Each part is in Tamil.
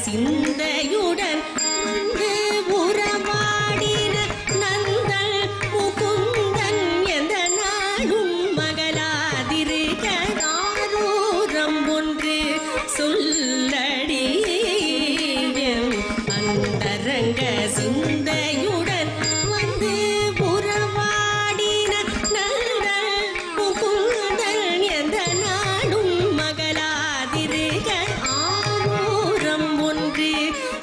சிந்தையுடன் வந்து உறவாடின நந்தன் முகுந்தன் எந்த நாளும் மகளாதிருக்க ஆரூரம் ஒன்று சொல்லடி அந்தரங்க சிந்தையுடன் வந்து உறவாடின நந்தன் முகுந்தன் எந்த நாளும் மகளாதிருக்க ஆரூரம் ஒன்று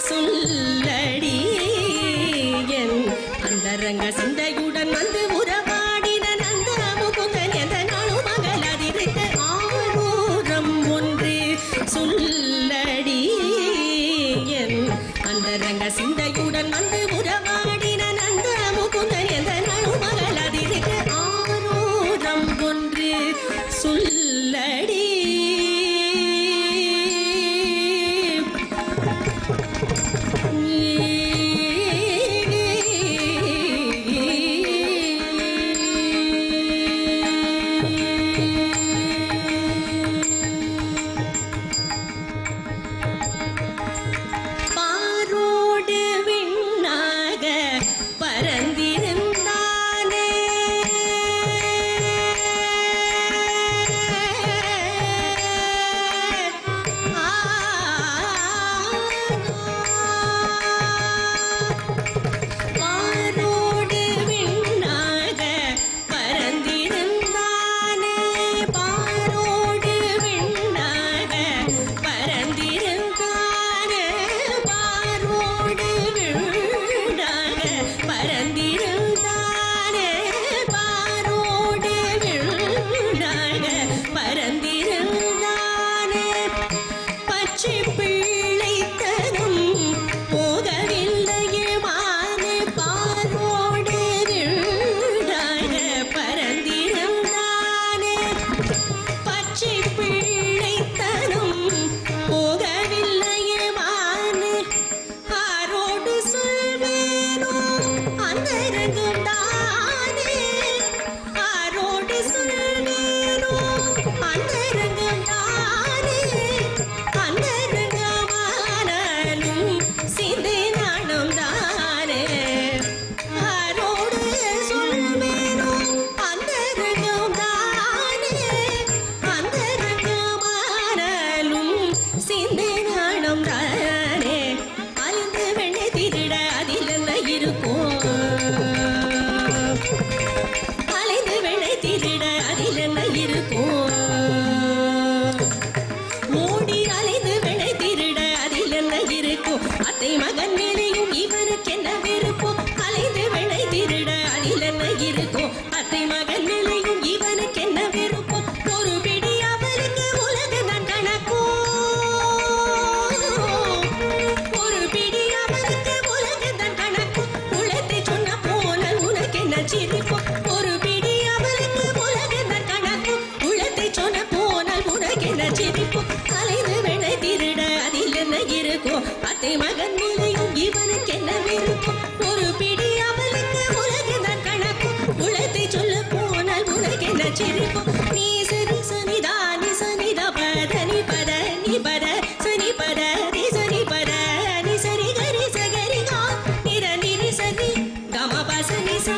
சொல்லடி அந்தரங்க சிந்தையுடன் வந்து உறவாடின நந்த முகுந்தன் எந்த நாளும் மகளாதிருக்க ஆரூரம் ஒன்று சொல்லடி அந்தரங்க சிந்தையுடன் வந்து உறவாடின நந்த முகுந்தன் எந்த நாளும் மகளாதிருக்க ஆரூரம் ஒன்று சொல்லடி பாரோடு விண்ணாக பரந்திருந்தானே பாரோடு விண்ணாக பரந்திருந்தானே பாரோடு விண்ணாக பரந்திருந்தானே பாரோடு விண்ணாக பரந்திருந்தானே பாரோடு விண்ணாக பரந்திருந்தானே பச்சை பிள்ளைத்தனம் போகவில்லையே மானே பாரோடு விண்ணாக பரந்திருந்தானே பச்சை பிள்ளைத்தனம் போகவில்லையே மானே ஆரோடு சொல்வேனோ அந்தரங்கம் தானே ஆரோடு சொல்வேனோ அந்தரங்கம் தானே அந்தரங்கமானாலும் சிந்தை நாணம் தானே ஆரோடு சொல்வேனோ அந்தரங்கம் தானே அந்தரங்கமானாலும் சிந்தை நாணம் தானே அழிந்து வெண்ணை திருட அதில் என்ன இருக்கும் அலைந்து வெண்ணை திருட அதில் என்ன இருக்கும் ஓடி அலைந்து வெண்ணை திருட அதில் என்ன இருக்கும் அத்தை மகன் மேலேயும் இவருக்கு என்ன விருப்பம் அலைந்து வெண்ணை திருட அதில் என்ன இருக்கும் அத்தை மகன் மேலேயும் இவனுக்கு என்ன விருப்பம் ஒரு பிடி அவருக்கு உலக நான் கணக்கும் ஒரு பிடி அவருக்கு உலக தான் கணக்கும் உலகத்தை சொன்ன போனால் உனக்கு என்ன சிரிப்போம் ஒரு பிடி அவருக்கு உலக தான் கணக்கும் உலகத்தை சொன்ன போனால் உனக்கு என்ன சிரிப்போம் அலைந்து வெண்ணை திருட அதில் என்ன இருக்கும் அத்தை மகன் மேலேயும் இவனுக்கு என்ன விருப்பம் ஒரு பிடி அவளுக்கு உலக தான் கணக்கும் உலகத்தை சொல்ல போனால் உனக்கு என்ன சிரிப்போம் நீ சரி சனிதா நீ சனிதா பத நீ பத நீ பத சனி பத நீ சனி பத நீ சரி கரி சகரி கா நிர நிரி சரி கம பச நி ச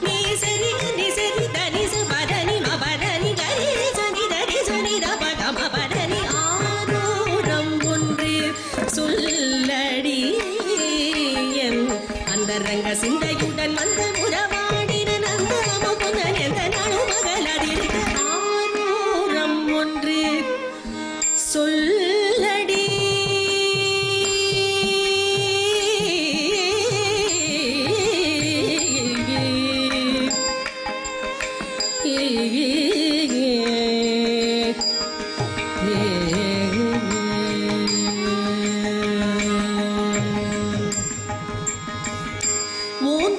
நீ சரி கரி சரி தனி ச பத நீ ம பத நீ கரி சனி தரி சனி த ப கம பத நீ ஆரூரம் ஒன்று சொல்லடி அந்தரங்க சிந்தையுடன் வந்து உறவாடின நந்த முகுந்தன் எந்த நாளும் மகளாதிருக்க ஆரூரம் ஒன்று சொல்லடி ஓம்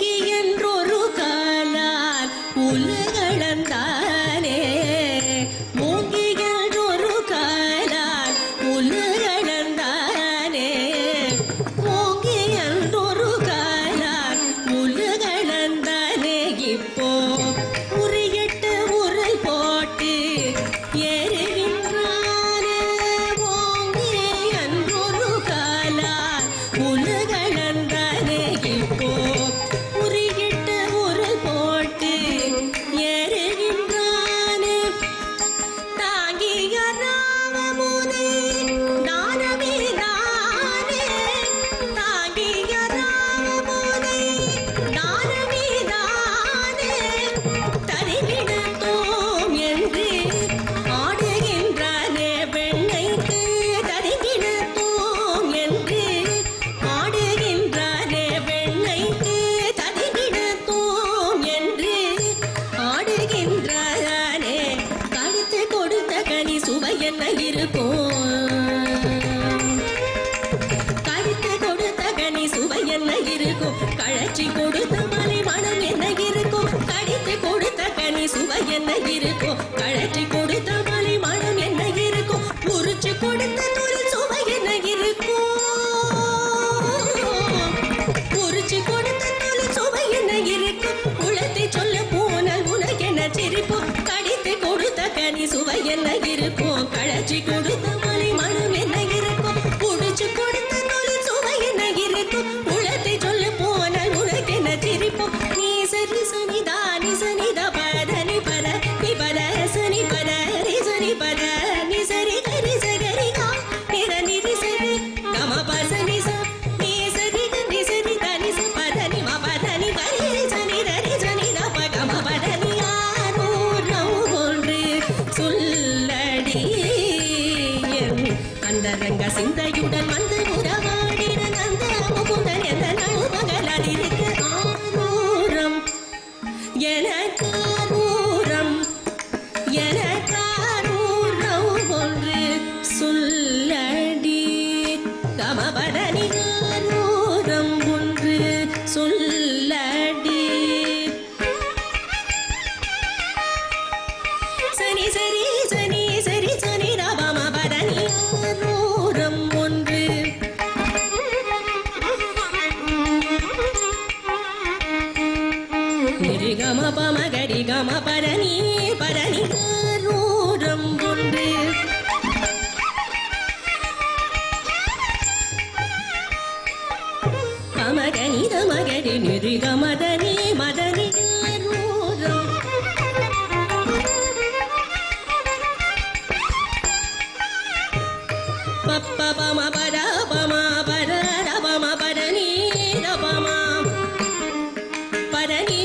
கமபதனி ஆரூரம் ஒன்று சொல்லடி சனி சரி சனி சரி சனி ரபமபதனி ஆரூரம் ஒன்று நிரிகம பமகரி கம பரணி பரணி ஆரூரம் ஒன்று பமகனி தமகரி நிரிகமதனி மதனி ஆரூரம் பப்ப பம பர பம பர ரபம பரணி ரபம பரணி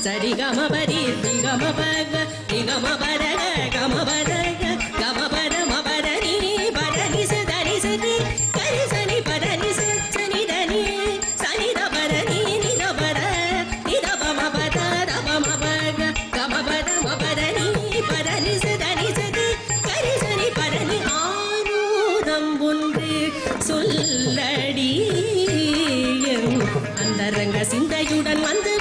சரிகம பரி திகம பக திகம பரக கம பரக கம பரம பரணி பரணி சதனி சதி கரி சனி பரணி சனி தனி சனி த பரணி நித பர நித பம பத ரபம பக கம பரம பரணி பரணி சதனி சதி கரி சனி பரணி ஆரூரம் ஒன்று சொல்லடி அந்தரங்க சிந்தையுடன் வந்து